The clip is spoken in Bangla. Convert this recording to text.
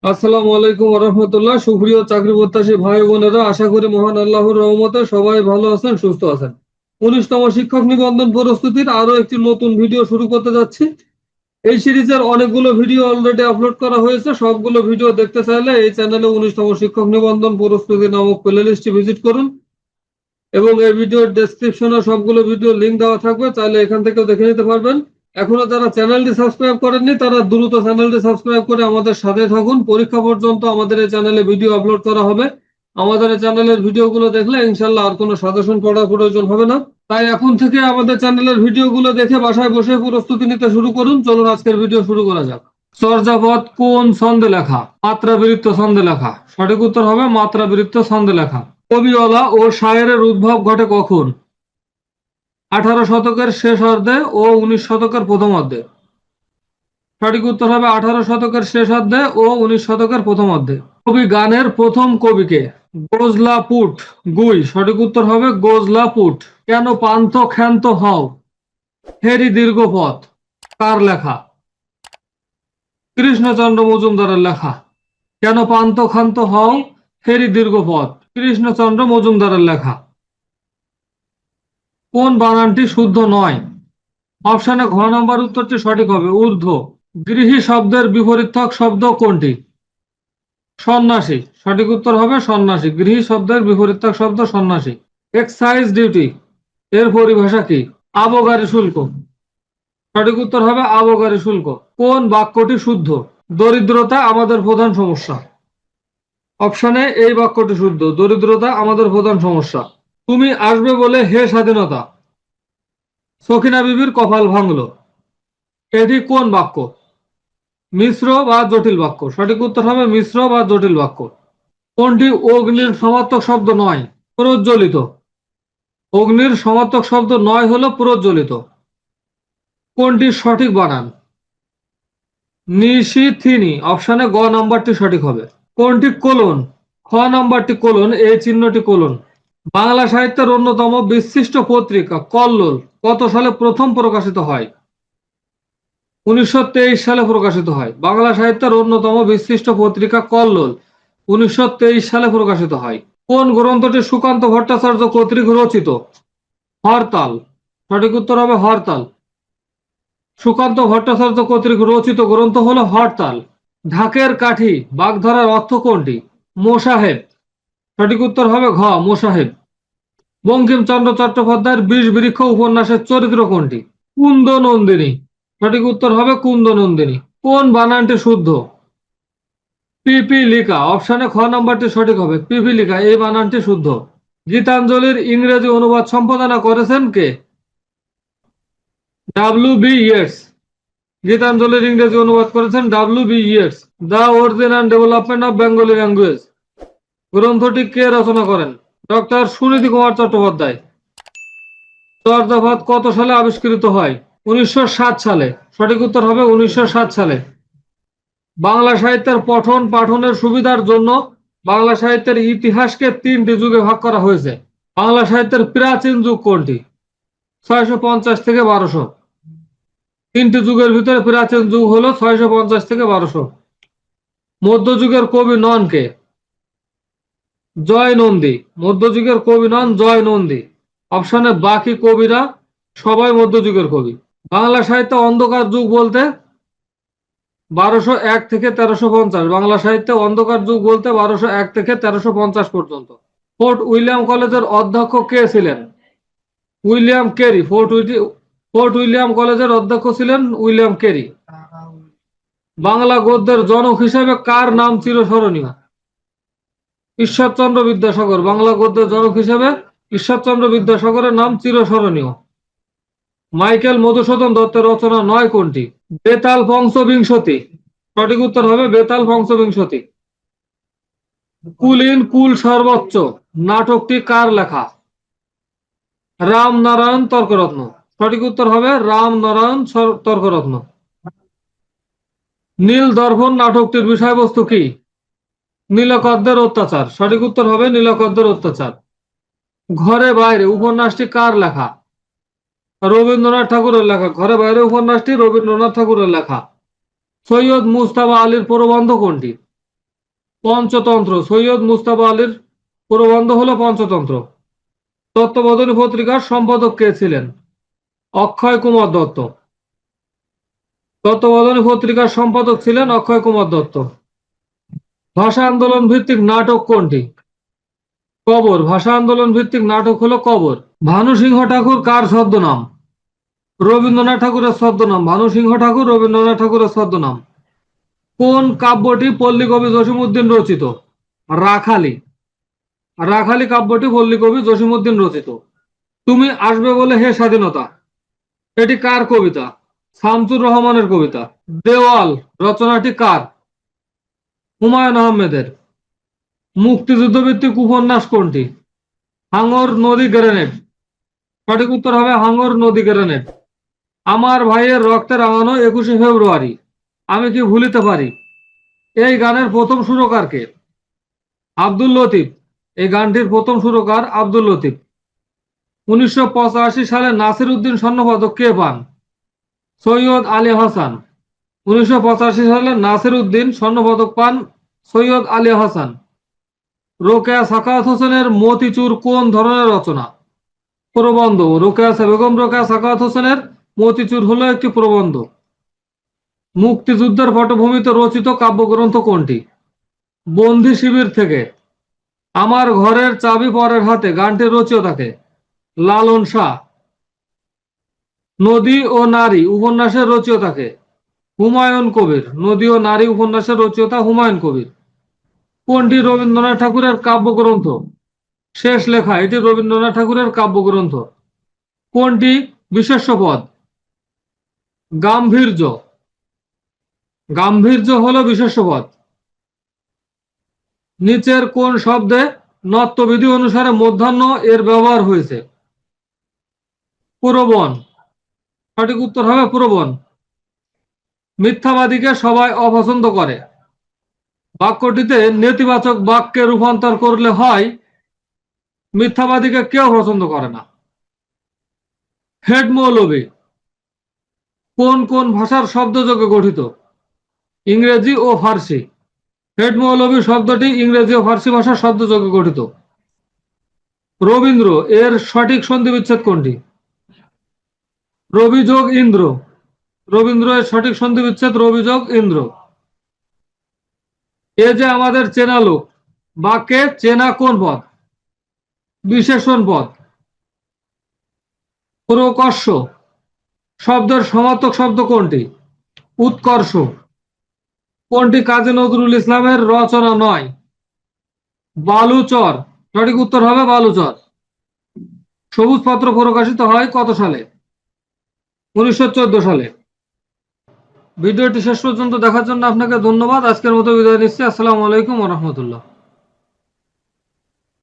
আসসালামু আলাইকুম রহমতুল্লাহ। সুপ্রিয় চাকরি প্রত্যাশী ভাই বোনেরা, আশা করি মহান আল্লাহর রহমতে সবাই ভালো আছেন, সুস্থ আছেন। 19তম শিক্ষক নিবন্ধন প্রস্তুতির আরো একটি নতুন ভিডিও শুরু করতে যাচ্ছি। এই সিরিজের অনেকগুলো ভিডিও অলরেডি আপলোড করা হয়েছে। সবগুলো ভিডিও দেখতে চাইলে এই চ্যানেলে 19তম শিক্ষক নিবন্ধন প্রস্তুতি নামক প্লেলিস্টটি ভিজিট করুন এবং এই ভিডিওর ডেসক্রিপশনে সবগুলো ভিডিও লিংক দেওয়া থাকবে, চাইলে এখান থেকেও দেখে নিতে পারবেন। এখনো যারা চ্যানেলটি সাবস্ক্রাইব করেননি তারা দ্রুত চ্যানেলটি সাবস্ক্রাইব করে আমাদের সাথে থাকুন। পরীক্ষা পর্যন্ত আমাদের এই চ্যানেলে ভিডিও আপলোড করা হবে। আমাদের এই চ্যানেলের ভিডিওগুলো দেখলে ইনশাল্লাহ আর কোনো সাজেশন পড়ার প্রয়োজন হবে না। তাই এখন থেকে আমাদের চ্যানেলের ভিডিওগুলো দেখে বাসায় বসে প্রস্তুতি নিতে শুরু করুন। চলুন আজকের ভিডিও শুরু করা যাক। চর্যাপদ কোন ছন্দে লেখা? মাত্রাবৃত্ত ছন্দে লেখা। সঠিক উত্তর হবে মাত্রাবৃত্ত ছন্দে লেখা। কবিওয়ালা ও শায়েরের উদ্ভব ঘটে কখন? 18 শতকের শেষার্ধে ও 19 শতকের প্রথমার্ধে। সঠিক উত্তর হবে 18 শতকের শেষার্ধে ও 19 শতকের প্রথমার্ধে। কবি গানের প্রথম কবিকে? গোজলা পুট গুই। সঠিক উত্তর হবে গোজলা পুট। কেন পান্থ ক্ষান্ত হও হেরি দীর্ঘ পথ কার লেখা? কৃষ্ণচন্দ্র মজুমদারের লেখা। কেন পান্থ ক্ষান্ত হও হেরি দীর্ঘ পথ, কৃষ্ণচন্দ্র মজুমদারের লেখা। কোন বানানটি শুদ্ধ নয়? অপশনে ঘ নম্বর উত্তরটি সঠিক হবে ঊর্ধ্ব। গৃহী শব্দের বিপরীতক শব্দ কোনটি? সন্ন্যাসী। সঠিক উত্তর হবে সন্ন্যাসী। গৃহী শব্দের বিপরীতক শব্দ সন্ন্যাসী। এক্সাইজ ডিউটি এর পরিভাষা কি? আবগারি শুল্ক। সঠিক উত্তর হবে আবগারি শুল্ক। কোন বাক্যটি শুদ্ধ? দরিদ্রতা আমাদের প্রধান সমস্যা। অপশনে এই বাক্যটি শুদ্ধ। দরিদ্রতা আমাদের প্রধান সমস্যা। তুমি আসবে বলে হে স্বাধীনতা সখিনা বিবির কপাল ভাঙলো, এটি কোন বাক্য? মিশ্র বা জটিল বাক্য। সঠিক উত্তর হবে মিশ্র বা জটিল বাক্য। কোনটি অগ্নির সমার্থক শব্দ নয়? প্রজ্বলিত। অগ্নির সমার্থক শব্দ নয় হলো প্রজ্বলিত। কোনটি সঠিক বানান? নিশিথিনি। অপশনে গ নাম্বারটি সঠিক হবে। কোনটি কোলন? খ নাম্বারটি কোলন, এই চিহ্নটি কোলন। বাংলা সাহিত্যের অন্যতম বিশিষ্ট পত্রিকা কল্লোল কত সালে প্রথম প্রকাশিত হয়? 1923 সালে প্রকাশিত হয়। বাংলা সাহিত্যের অন্যতম বিশিষ্ট পত্রিকা কল্লোল 1923 সালে প্রকাশিত হয়। কোন গ্রন্থটি সুকান্ত ভট্টাচার্য কর্তৃক রচিত? হরতাল। সঠিক উত্তর হবে হরতাল। সুকান্ত ভট্টাচার্য কর্তৃক রচিত গ্রন্থ হলো হরতাল। ঢাকের কাঠি বাগধারার অর্থ কোনটি? মোসাহেব। সঠিক উত্তর হবে ঘ মোসাহেব। বঙ্কিমচন্দ্র চট্টোপাধ্যায়ের বিষবৃক্ষ উপন্যাসের চরিত্র কোনটি? কুন্দনন্দিনী। সঠিক উত্তর হবে কুন্দনন্দিনী। কোন বানানটি শুদ্ধ? পিপিলিকা। অপশনে খ নাম্বারটি সঠিক হবে পিপিলিকা, এই বানানটি শুদ্ধ। গীতাঞ্জলির ইংরেজি অনুবাদ সম্পাদনা করেছেন কে? W.B. Yeats। গীতাঞ্জলির ইংরেজি অনুবাদ করেছেন W.B. Yeats। The origin and development of Bengali language গ্রন্থটি কে রচনা করেন? ডক্টর সুনীতি কুমার চট্টোপাধ্যায়। চর্যাপদ কত সালে আবিষ্কৃত হয়? 1907 সালে। সঠিক উত্তর হবে 1907 সালে। বাংলা সাহিত্যের পঠন পাঠনের সুবিধার জন্য বাংলা সাহিত্যের ইতিহাসকে 3টি যুগে ভাগ করা হয়েছে। বাংলা সাহিত্যের প্রাচীন যুগ কোনটি? 650 থেকে 1200। 3টি যুগের ভিতরে প্রাচীন যুগ হলো 650 থেকে 1200। মধ্যযুগের কবি নন কে? জয় নন্দী। মধ্যযুগের কবি নন জয় নন্দী। অপশনে বাকি কবিরা সবাই মধ্যযুগের কবি। বাংলা সাহিত্যে অন্ধকার যুগ বলতে 1201 থেকে 1350। বাংলা সাহিত্যে অন্ধকার যুগ বলতে 1201 থেকে 1350 পর্যন্ত। ফোর্ট উইলিয়াম কলেজের অধ্যক্ষ কে ছিলেন? William Carey. ফোর্ট উইলিয়াম কলেজের অধ্যক্ষ ছিলেন উইলিয়াম কেরি। বাংলা গদ্যের জনক হিসেবে কার নাম চিরস্মরণীয়? ঈশ্বরচন্দ্র বিদ্যাসাগর। বাংলা গদ্যের জনক হিসেবে ঈশ্বরচন্দ্র বিদ্যাসাগরের নাম চিরস্মরণীয়। মাইকেল মধুসূদন দত্তের রচনা নয় কোনটি? বেতাল পঞ্চবিংশতি। সঠিক উত্তর হবে বেতাল পঞ্চবিংশতি। কুলীন কুল সর্বোচ্চ নাটকটি কার লেখা? রামনারায়ণ তর্করত্ন। সঠিক উত্তর হবে রামনারায়ণ তর্করত্ন। নীল দর্পণ নাটকটির বিষয়বস্তু কি? নীলকরদের অত্যাচার। সঠিক উত্তর হবে নীলকরদের অত্যাচার। ঘরে বাইরে উপন্যাসটি কার লেখা? রবীন্দ্রনাথ ঠাকুরের লেখা। ঘরে বাইরে উপন্যাসটি রবীন্দ্রনাথ ঠাকুরের লেখা। সৈয়দ মুজতবা আলীর প্রবন্ধ কোনটি? পঞ্চতন্ত্র সৈয়দ মুজতবা আলীর প্রবন্ধ হলো পঞ্চতন্ত্র। তত্ত্ববোধিনী পত্রিকার সম্পাদক কে ছিলেন? অক্ষয় কুমার দত্ত। তত্ত্ববোধিনী পত্রিকার সম্পাদক ছিলেন অক্ষয় কুমার দত্ত। ভাষা আন্দোলন ভিত্তিক নাটক কোনটি? কবর। ভাষা আন্দোলন ভিত্তিক নাটক হলো কবর। ভানু সিংহ ঠাকুর কার ছদ্মনাম? রবীন্দ্রনাথ ঠাকুরের ছদ্মনাম। ভানু সিংহ ঠাকুর রবীন্দ্রনাথ ঠাকুরের ছদ্মনাম। কোন কাব্যটি পল্লীকবি জসীমউদ্দীন রচিত? রাখালি। রাখালি কাব্যটি পল্লীকবি জসীমউদ্দীন রচিত। তুমি আসবে বলে হে স্বাধীনতা, এটি কার কবিতা? শামসুর রহমানের কবিতা। দেওয়াল রচনাটি কার? হুমায়ুন আহমেদের। মুক্তিযুদ্ধ ভিত্তিক উপন্যাস কোনটি? হাঙর নদী গ্রেনেড। সঠিক উত্তর হবে হাঙর নদী গ্রেনেড। আমার ভাইয়ের রক্তে রাঙানো 21শে ফেব্রুয়ারি আমি কি ভুলিতে পারি, এই গানের প্রথম সুরকার কে? আব্দুল লতিফ। এই গানটির প্রথম সুরকার আব্দুল লতিফ। 1985 সালে নাসির উদ্দিন স্বর্ণপদক কে পান? সৈয়দ আলী হাসান। 1985 সালে নাসির উদ্দিন স্বর্ণপদক পান সৈয়দ আলী হাসান। রোকেয়া সাখাওয়াত হোসেনের মতিচুর কোন ধরনের রচনা? প্রবন্ধ। বেগম রোকেয়া সাখাওয়াত হোসেনের মতিচুর হলো একটি প্রবন্ধ। মুক্তিযুদ্ধের পটভূমিতে রচিত কাব্যগ্রন্থ কোনটি? বন্দি শিবির থেকে। আমার ঘরের চাবি পরের হাতে গানটির রচয়িতা কে? লালন শাহ। নদী ও নারী উপন্যাসের রচয়িতা কে? হুমায়ুন কবির। নদী ও নারী উপন্যাসের রচয়িতা হুমায়ুন কবির। কোনটি রবীন্দ্রনাথ ঠাকুরের কাব্যগ্রন্থ? শেষ লেখা। এটি রবীন্দ্রনাথ ঠাকুরের কাব্যগ্রন্থ। কোনটি বিশেষ্য পদ? গাম্ভীর্য। গাম্ভীর্য হলো বিশেষ্য পদ। নিচের কোন শব্দে নত্যবিধি অনুসারে মধ্যাহ্ন এর ব্যবহার হয়েছে? পুরবন। সঠিক উত্তর হবে পুরবন। মিথ্যাবাদীকে সবাই অপছন্দ করে বাক্যটিতে নেতিবাচক বাক্যে রূপান্তর করলে হয় মিথ্যাবাদীকে কেউ পছন্দ করে না। হেড মৌলবী কোন কোন ভাষার শব্দযোগে গঠিত? ইংরেজি ও ফার্সি। হেড মৌলবী শব্দটি ইংরেজি ও ফার্সি ভাষার শব্দযোগে গঠিত। রবীন্দ্র এর সঠিক সন্ধি বিচ্ছেদ কোনটি? রবি যোগ ইন্দ্র। রবীন্দ্র এর সঠিক সন্ধি বিচ্ছেদ রবি যোগ ইন্দ্র। এ যে আমাদের চেনা লোক বাক্যে চেনা কোন পদ? বিশেষণ পদ। প্রকর্ষ শব্দের সমার্থক শব্দ কোনটি? উৎকর্ষ। কোনটি কাজী নজরুল ইসলামের রচনা নয়? বালুচর। সঠিক উত্তর হবে বালুচর। সবুজ পত্র প্রকাশিত হয় কত সালে? 1914 সালে। ভিডিওটি শেষ পর্যন্ত দেখার জন্য আপনাকে ধন্যবাদ। আজকের মতো বিদায় নিচ্ছি। আসসালামু আলাইকুম ওয়া রাহমাতুল্লাহ।